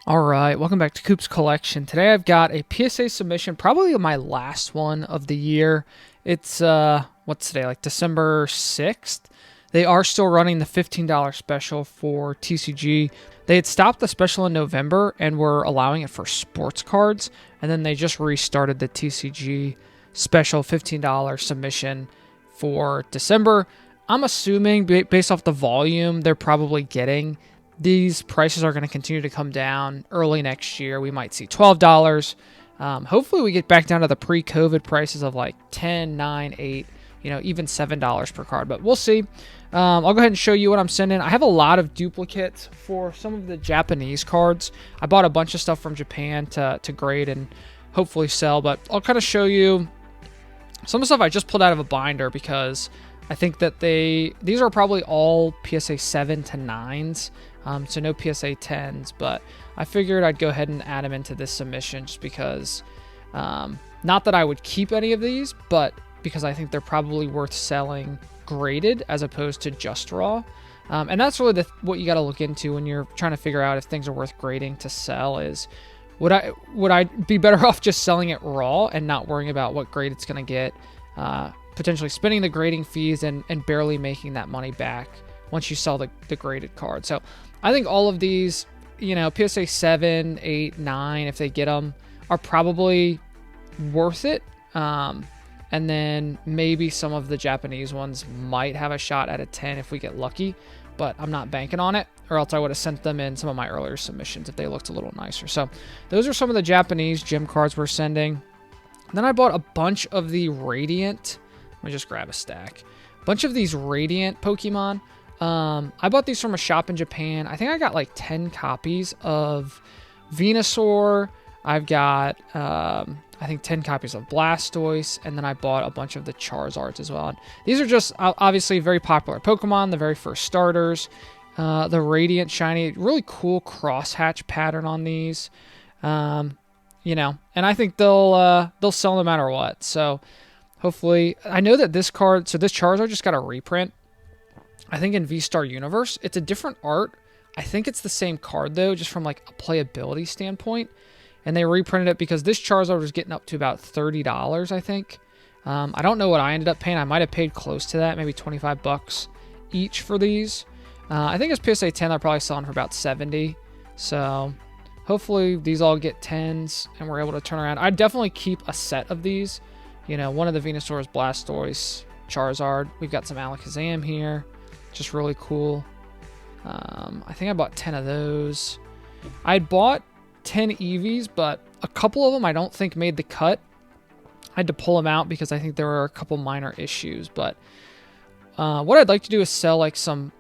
All right, welcome back to Coop's Collection. Today I've got a PSA submission, probably my last one of the year. It's what's today, like December 6th. They are still running the $15 special for TCG. They had stopped the special in November and were allowing it for sports cards, and then they just restarted the TCG special $15 submission for December. I'm assuming based off the volume they're probably getting, these prices are going to continue to come down early next year. We might see $12. Hopefully we get back down to the pre-COVID prices of like 10, 9, 8, even $7 per card, but we'll see. I'll go ahead and show you what I'm sending. I have a lot of duplicates for some of the Japanese cards. I bought a bunch of stuff from Japan to grade and hopefully sell, but I'll kind of show you some of the stuff I just pulled out of a binder because I think that these are probably all PSA 7 to 9s. So no PSA 10s, but I figured I'd go ahead and add them into this submission just because, not that I would keep any of these, but because I think they're probably worth selling graded as opposed to just raw. And that's really what you got to look into when you're trying to figure out if things are worth grading to sell is, would I be better off just selling it raw and not worrying about what grade it's going to get, potentially spending the grading fees and barely making that money back once you sell the graded card. So I think all of these, PSA 7, 8, 9, if they get them, are probably worth it. And then maybe some of the Japanese ones might have a shot at a 10 if we get lucky, but I'm not banking on it, or else I would have sent them in some of my earlier submissions if they looked a little nicer. So those are some of the Japanese gem cards we're sending. Then I bought a bunch of the Radiant. Let me just grab a stack. A bunch of these Radiant Pokemon. I bought these from a shop in Japan. I think I got like 10 copies of Venusaur. I've got, I think 10 copies of Blastoise, and then I bought a bunch of the Charizards as well. And these are just obviously very popular Pokemon, the very first starters. The Radiant Shiny, really cool crosshatch pattern on these. And I think they'll sell no matter what. So hopefully, I know that this Charizard just got a reprint. I think in V-Star Universe, it's a different art. I think it's the same card though, just from like a playability standpoint. And they reprinted it because this Charizard was getting up to about $30, I think. I don't know what I ended up paying. I might have paid close to that, maybe 25 bucks each for these. I think it's PSA 10, they're probably selling for about 70. So hopefully these all get 10s and we're able to turn around. I'd definitely keep a set of these. One of the Venusaur's Blastoise, Charizard. We've got some Alakazam here. Just really cool. I think I bought 10 of those. I bought 10 Eevees, but a couple of them I don't think made the cut. I had to pull them out because I think there were a couple minor issues. But what I'd like to do is sell like some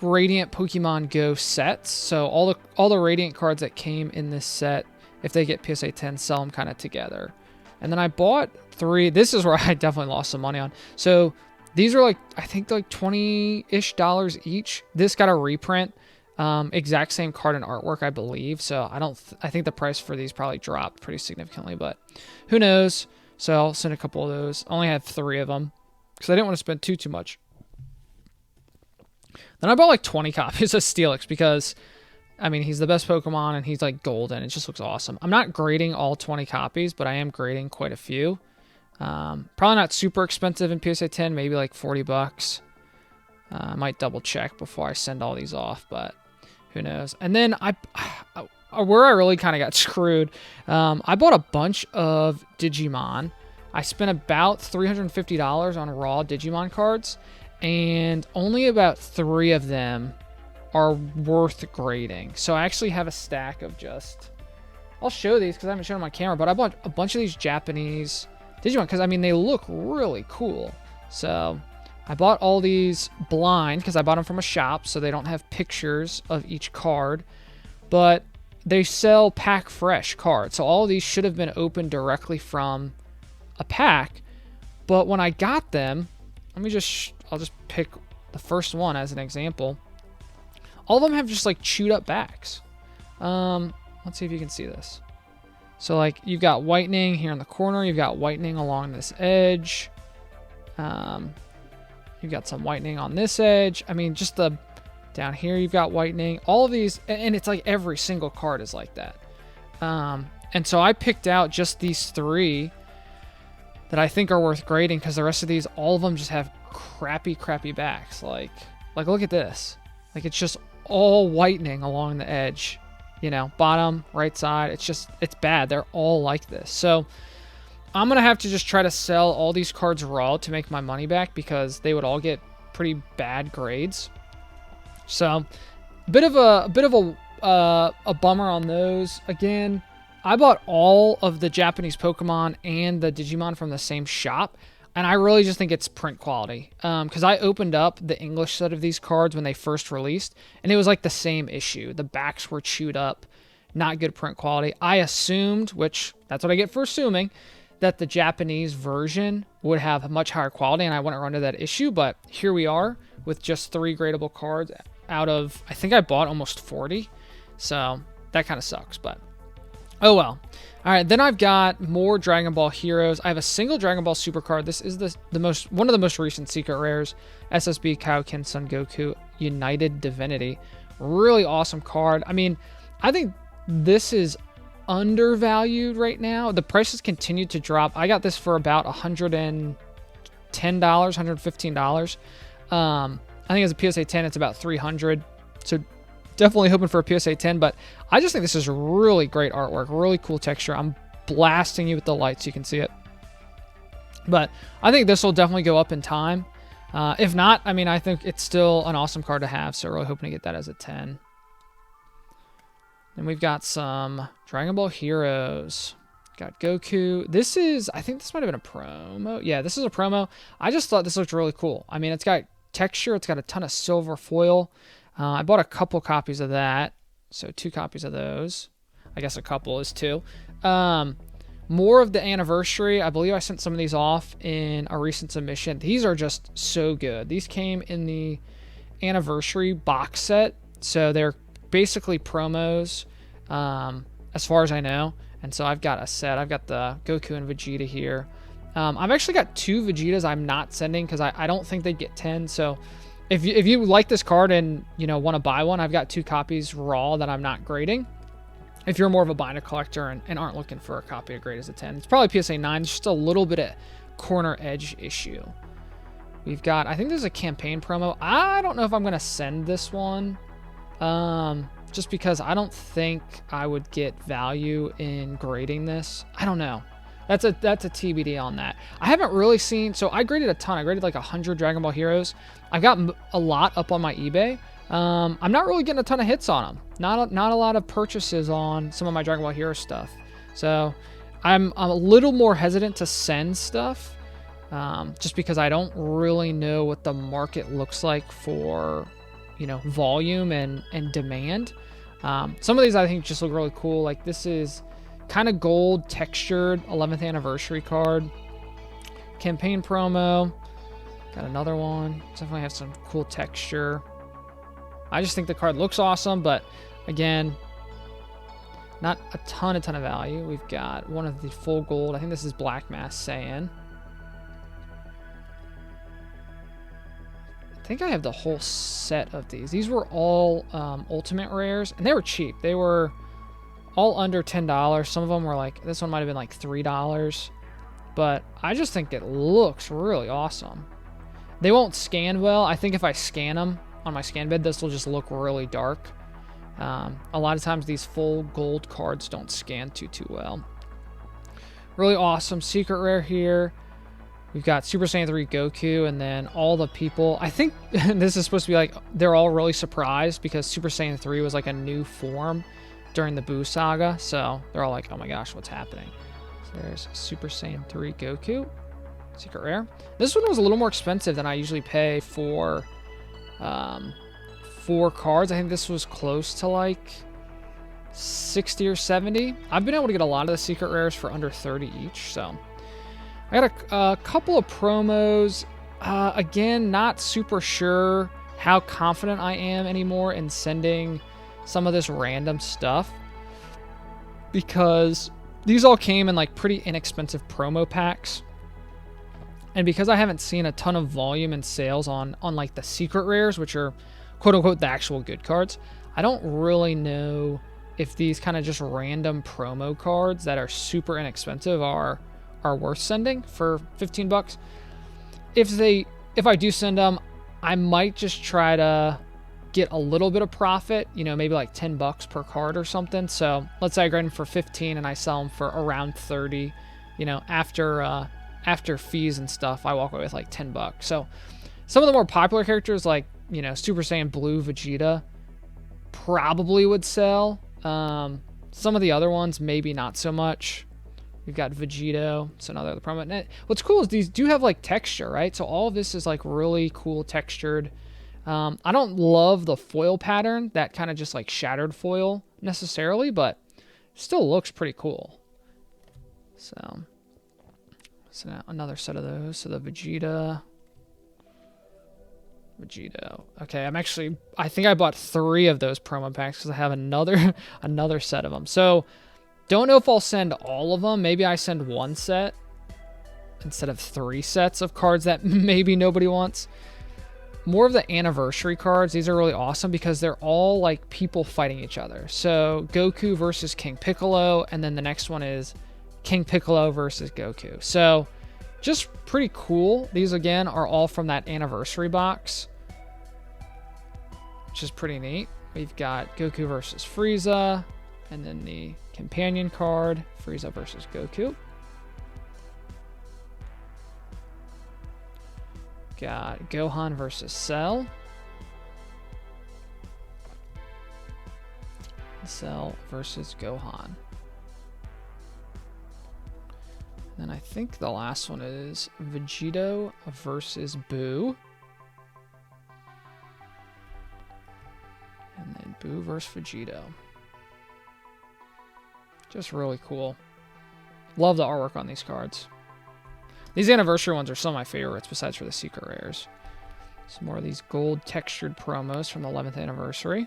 Radiant Pokemon Go sets. So all the Radiant cards that came in this set, if they get PSA 10, sell them kind of together. And then I bought 3. This is where I definitely lost some money on. So these are like, I think like $20-ish each. This got a reprint. Exact same card and artwork, I believe. So I think the price for these probably dropped pretty significantly, but who knows? So I'll send a couple of those. I only had 3 of them because I didn't want to spend too much. Then I bought like 20 copies of Steelix because, he's the best Pokemon and he's like golden. It just looks awesome. I'm not grading all 20 copies, but I am grading quite a few. Probably not super expensive in PSA 10, maybe like 40 bucks. I might double check before I send all these off, but who knows? And then where I really kind of got screwed, I bought a bunch of Digimon. I spent about $350 on raw Digimon cards, and only about 3 of them are worth grading. So I actually have a stack of I'll show these because I haven't shown them on camera, but I bought a bunch of these Japanese Digimon because, they look really cool. So I bought all these blind because I bought them from a shop, so they don't have pictures of each card. But they sell pack fresh cards. So all of these should have been opened directly from a pack. But when I got them, I'll just pick the first one as an example. All of them have just like chewed up backs. Let's see if you can see this. So like you've got whitening here in the corner. You've got whitening along this edge. You've got some whitening on this edge. Just the Down here, you've got whitening. All of these, and it's like every single card is like that. And so I picked out just these 3 that I think are worth grading because the rest of these, all of them just have crappy backs. Like look at this. Like it's just all whitening along the edge, you know, bottom, right side. It's bad. They're all like this. So I'm going to have to just try to sell all these cards raw to make my money back because they would all get pretty bad grades. So a bit of a bummer on those. Again, I bought all of the Japanese Pokemon and the Digimon from the same shop, and I really just think it's print quality. Because I opened up the English set of these cards when they first released, and it was like the same issue. The backs were chewed up, not good print quality. I assumed, which that's what I get for assuming, that the Japanese version would have much higher quality, and I wouldn't run into that issue. But here we are with just 3 gradable cards out of, I think I bought almost 40. So that kind of sucks, but oh well. All right, then I've got more Dragon Ball Heroes. I have a single Dragon Ball Super card. This is one of the most recent secret rares. SSB Kaioken Son Goku United Divinity. Really awesome card. I mean, I think this is undervalued right now. The prices continue to drop. I got this for about $110, $115. I think as a PSA 10, it's about $300. So definitely hoping for a PSA 10, but I just think this is really great artwork, really cool texture. I'm blasting you with the light so you can see it. But I think this will definitely go up in time. If not, I mean, I think it's still an awesome card to have, so really hoping to get that as a 10. Then we've got some Dragon Ball Heroes. Got Goku. This is, I think this might have been a promo. Yeah, this is a promo. I just thought this looked really cool. I mean, it's got texture. It's got a ton of silver foil. I bought a couple copies of that. So 2 copies of those. I guess a couple is 2. More of the anniversary. I believe I sent some of these off in a recent submission. These are just so good. These came in the anniversary box set. So they're basically promos, as far as I know. And so I've got a set. I've got the Goku and Vegeta here. I've actually got 2 Vegetas I'm not sending because I don't think they'd get 10. So if you like this card and want to buy one, I've got 2 copies raw that I'm not grading. If you're more of a binder collector and aren't looking for a copy to grade as a 10, it's probably PSA 9. It's just a little bit of corner edge issue. We've got, I think there's a campaign promo. I don't know if I'm going to send this one. Just because I don't think I would get value in grading this. I don't know. That's a TBD on that. I haven't really seen, so I graded a ton. I graded like 100 Dragon Ball Heroes. I've got a lot up on my eBay. I'm not really getting a ton of hits on them. Not a lot of purchases on some of my Dragon Ball Hero stuff. So I'm a little more hesitant to send stuff, just because I don't really know what the market looks like for, volume and demand. Some of these I think just look really cool. Like this is kind of gold textured 11th anniversary card. Campaign promo. Got another one. Definitely have some cool texture. I just think the card looks awesome, but again, not a ton of value. We've got one of the full gold. I think this is Black Mass Saiyan. I think I have the whole set of these. These were all ultimate rares, and they were cheap. They were all under $10. Some of them were like, this one might have been like $3. But I just think it looks really awesome. They won't scan well. I think if I scan them on my scan bed, this will just look really dark. A lot of times these full gold cards don't scan too well. Really awesome secret rare here. We've got Super Saiyan 3 Goku, and then all the people. I think this is supposed to be like, they're all really surprised because Super Saiyan 3 was like a new form during the Buu saga. So they're all like, oh my gosh, what's happening? So there's Super Saiyan 3 Goku. Secret rare. This one was a little more expensive than I usually pay for 4 cards. I think this was close to like 60 or 70. I've been able to get a lot of the secret rares for under 30 each. So I got a couple of promos. Again, not super sure how confident I am anymore in sending some of this random stuff, because these all came in like pretty inexpensive promo packs. And because I haven't seen a ton of volume and sales on like the secret rares, which are quote unquote the actual good cards. I don't really know if these kind of just random promo cards that are super inexpensive are worth sending for 15 bucks. If I do send them, I might just try to get a little bit of profit, you know, maybe like 10 bucks per card or something. So let's say I grade them for 15 and I sell them for around 30, you know, after fees and stuff, I walk away with like 10 bucks. So some of the more popular characters like, you know, Super Saiyan Blue Vegeta probably would sell. Some of the other ones, maybe not so much. We've got Vegito, it's another promo. And what's cool is these do have like texture, right? So all of this is like really cool textured. I don't love the foil pattern, that kind of just like shattered foil necessarily, but still looks pretty cool. So now another set of those. So the Vegito. Okay, I think I bought 3 of those promo packs because I have another set of them. So don't know if I'll send all of them. Maybe I send 1 set instead of 3 sets of cards that maybe nobody wants. More of the anniversary cards. These are really awesome because they're all like people fighting each other. So Goku versus King Piccolo, and then the next one is King Piccolo versus Goku. So just pretty cool. These again are all from that anniversary box, which is pretty neat. We've got Goku versus Frieza, and then the companion card, Frieza versus Goku. Got Gohan versus Cell. Cell versus Gohan. And then I think the last one is Vegito versus Boo. And then Boo versus Vegito. Just really cool. Love the artwork on these cards. These anniversary ones are some of my favorites besides for the secret rares. Some more of these gold textured promos from the 11th anniversary.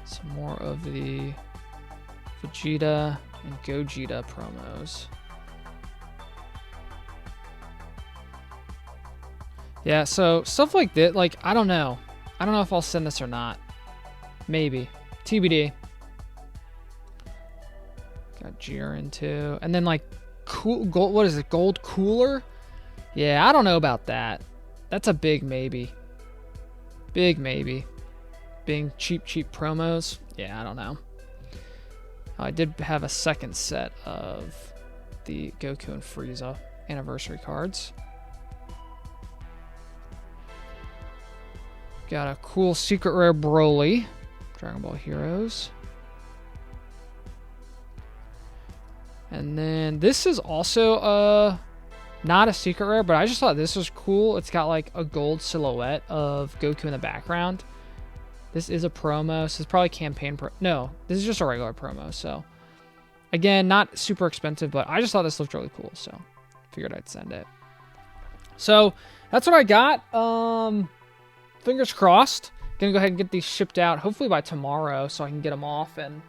Some more of the Vegeta and Gogeta promos. Yeah, so stuff like that, like, I don't know. I don't know if I'll send this or not. Maybe. TBD. Got Jiren too. And then like gold, what is it? Gold Cooler? Yeah, I don't know about that. That's a big maybe. Big maybe. Being cheap promos. Yeah, I don't know. I did have a second set of the Goku and Frieza anniversary cards. Got a cool secret rare Broly. Dragon Ball Heroes. And then this is also not a secret rare, but I just thought this was cool. It's got like a gold silhouette of Goku in the background. This is a promo, so it's probably campaign no, this is just a regular promo. So again, not super expensive, but I just thought this looked really cool, so figured I'd send it. So that's what I got. Fingers crossed. Gonna go ahead and get these shipped out hopefully by tomorrow so I can get them off and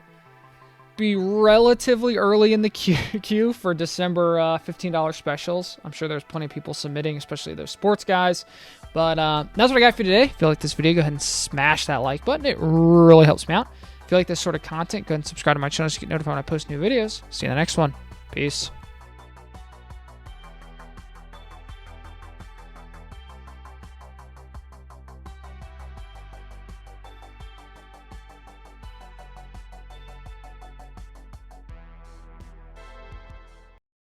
be relatively early in the queue for December $15 specials. I'm sure there's plenty of people submitting, especially those sports guys. But that's what I got for you today. If you like this video, go ahead and smash that like button. It really helps me out. If you like this sort of content, go ahead and subscribe to my channel so you get notified when I post new videos. See you in the next one. Peace.